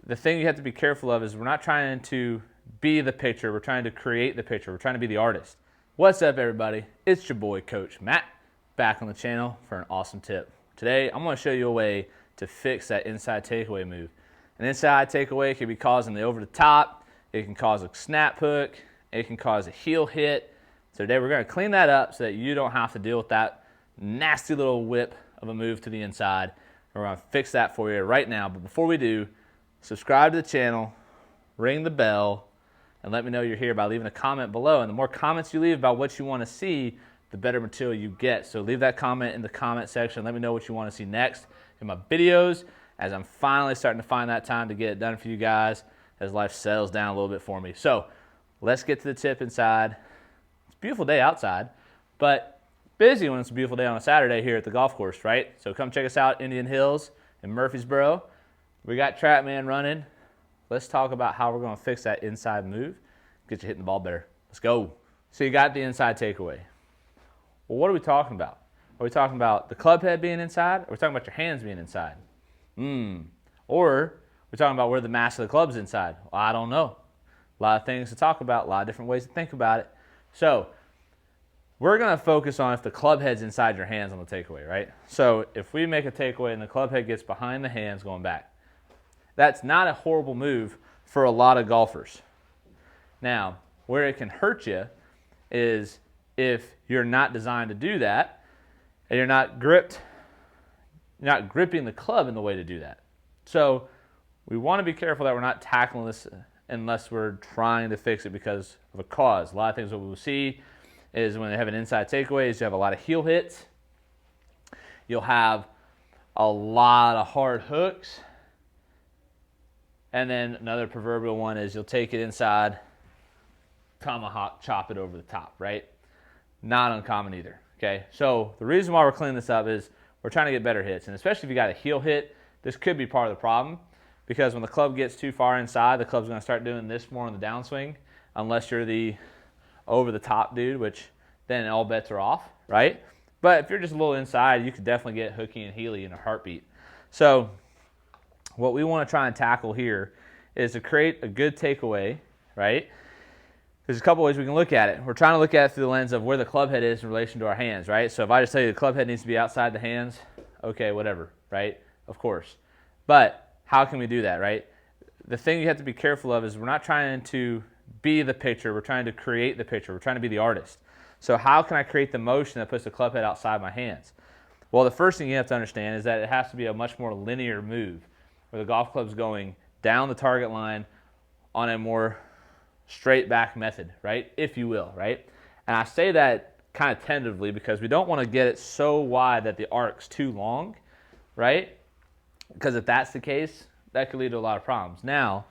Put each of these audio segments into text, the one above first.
the thing you have to be careful of is we're not trying to be the pitcher, we're trying to create the pitcher, we're trying to be the artist. What's up, everybody? It's your boy, Coach Matt, back on the channel for an awesome tip. Today, I'm going to show you a way to fix that inside takeaway move. An inside takeaway can be causing the over the top, it can cause a snap hook, it can cause a heel hit. So today we're going to clean that up so that you don't have to deal with that nasty little whip of a move to the inside. We're going to fix that for you right now. But before we do, subscribe to the channel, ring the bell, and let me know you're here by leaving a comment below. And the more comments you leave about what you want to see, the better material you get. So leave that comment in the comment section. Let me know what you want to see next in my videos, as I'm finally starting to find that time to get it done for you guys as life settles down a little bit for me. So let's get to the tip inside. It's a beautiful day outside, but busy when it's a beautiful day on a Saturday here at the golf course, right? So come check us out, Indian Hills in Murfreesboro. We got TrackMan running. Let's talk about how we're going to fix that inside move, get you hitting the ball better. Let's go. So you got the inside takeaway. Well, what are we talking about? Are we talking about the club head being inside? Or are we talking about your hands being inside? Or we're talking about where the mass of the club's inside. Well, I don't know. A lot of things to talk about, a lot of different ways to think about it. So we're going to focus on if the club head's inside your hands on the takeaway, right? So if we make a takeaway and the club head gets behind the hands going back, that's not a horrible move for a lot of golfers. Now, where it can hurt you is if you're not designed to do that and you're not gripping the club in the way to do that. So we want to be careful that we're not tackling this unless we're trying to fix it because of a cause. A lot of things what we'll see is when they have an inside takeaway is you have a lot of heel hits. You'll have a lot of hard hooks. And then another proverbial one is you'll take it inside, tomahawk, chop it over the top, right? Not uncommon either, okay? So the reason why we're cleaning this up is we're trying to get better hits. And especially if you got a heel hit, this could be part of the problem because when the club gets too far inside, the club's going to start doing this more on the downswing unless you're the over-the-top dude, which then all bets are off, right? But if you're just a little inside, you could definitely get hooky and heely in a heartbeat. So what we want to try and tackle here is to create a good takeaway, right? There's a couple ways we can look at it. We're trying to look at it through the lens of where the club head is in relation to our hands, right? So if I just tell you the club head needs to be outside the hands, okay, whatever, right? Of course. But how can we do that, right? The thing you have to be careful of is we're not trying to be the pitcher. We're trying to create the pitcher. We're trying to be the artist. So how can I create the motion that puts the club head outside my hands? Well, the first thing you have to understand is that it has to be a much more linear move where the golf club's going down the target line on a more straight back method, right? If you will, right? And I say that kind of tentatively because we don't want to get it so wide that the arc's too long, right? Because if that's the case, that could lead to a lot of problems. Now,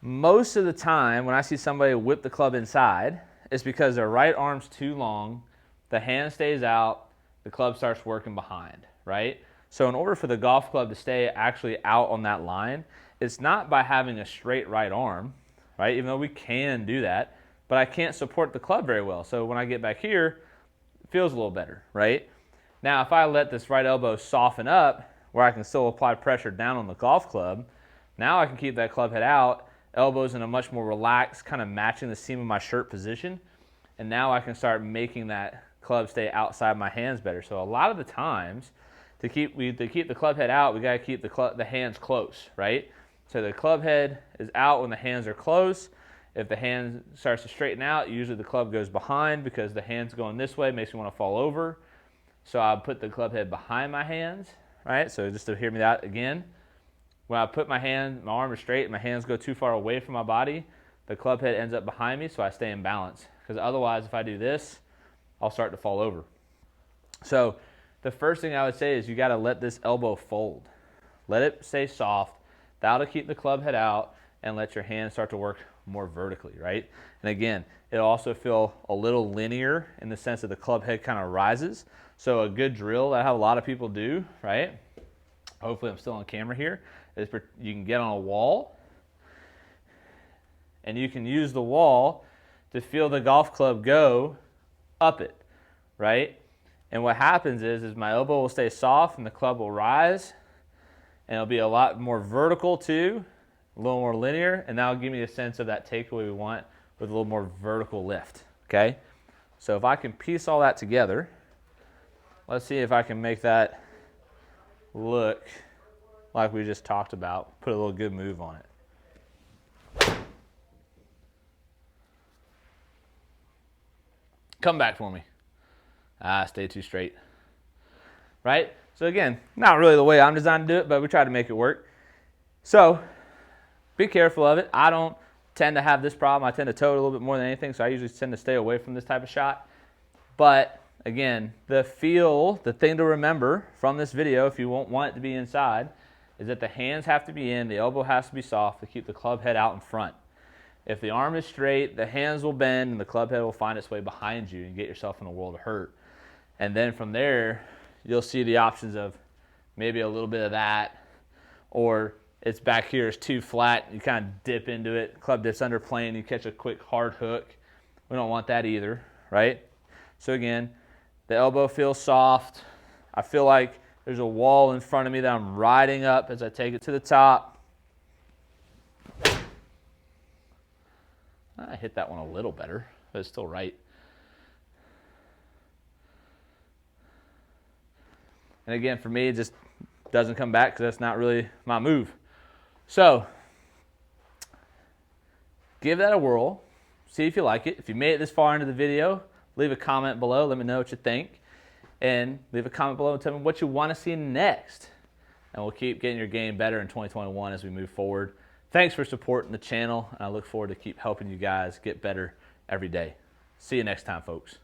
most of the time when I see somebody whip the club inside, it's because their right arm's too long, the hand stays out, the club starts working behind, right? So in order for the golf club to stay actually out on that line, it's not by having a straight right arm, right? Even though we can do that, but I can't support the club very well. So when I get back here, it feels a little better, right? Now, if I let this right elbow soften up where I can still apply pressure down on the golf club, now I can keep that club head out, elbows in a much more relaxed, kind of matching the seam of my shirt position, and now I can start making that club stay outside my hands better. So a lot of the times, to keep the club head out, we got to keep the hands close, right? So the club head is out when the hands are close. If the hand starts to straighten out, usually the club goes behind because the hand's going this way, makes me want to fall over. So I'll put the club head behind my hands, right? So just to hear me out again, when I put my arm is straight and my hands go too far away from my body, the club head ends up behind me so I stay in balance. Because otherwise, if I do this, I'll start to fall over. So the first thing I would say is you got to let this elbow fold. Let it stay soft. That'll keep the club head out and let your hands start to work more vertically, right? And again, it'll also feel a little linear in the sense that the club head kind of rises. So a good drill that I have a lot of people do, right? Hopefully I'm still on camera here, is you can get on a wall and you can use the wall to feel the golf club go up it, right? And what happens is my elbow will stay soft and the club will rise, and it'll be a lot more vertical too, a little more linear, and that'll give me a sense of that takeaway we want with a little more vertical lift, okay? So if I can piece all that together, let's see if I can make that look like we just talked about, put a little good move on it. Come back for me. Stay too straight, right? So again, not really the way I'm designed to do it, but we try to make it work. So be careful of it. I don't tend to have this problem. I tend to toe it a little bit more than anything, so I usually tend to stay away from this type of shot. But again, the thing to remember from this video, if you won't want it to be inside, is that the hands have to be in, the elbow has to be soft to keep the club head out in front. If the arm is straight, the hands will bend and the club head will find its way behind you and get yourself in a world of hurt. And then from there, you'll see the options of maybe a little bit of that, or it's back here, it's too flat, you kind of dip into it, club dips under plane, you catch a quick hard hook. We don't want that either, right? So again, the elbow feels soft. I feel like there's a wall in front of me that I'm riding up as I take it to the top. I hit that one a little better, but it's still right. And again, for me, it just doesn't come back because that's not really my move. So give that a whirl. See if you like it. If you made it this far into the video, leave a comment below. Let me know what you think. And leave a comment below and tell me what you want to see next. And we'll keep getting your game better in 2021 as we move forward. Thanks for supporting the channel. And I look forward to keep helping you guys get better every day. See you next time, folks.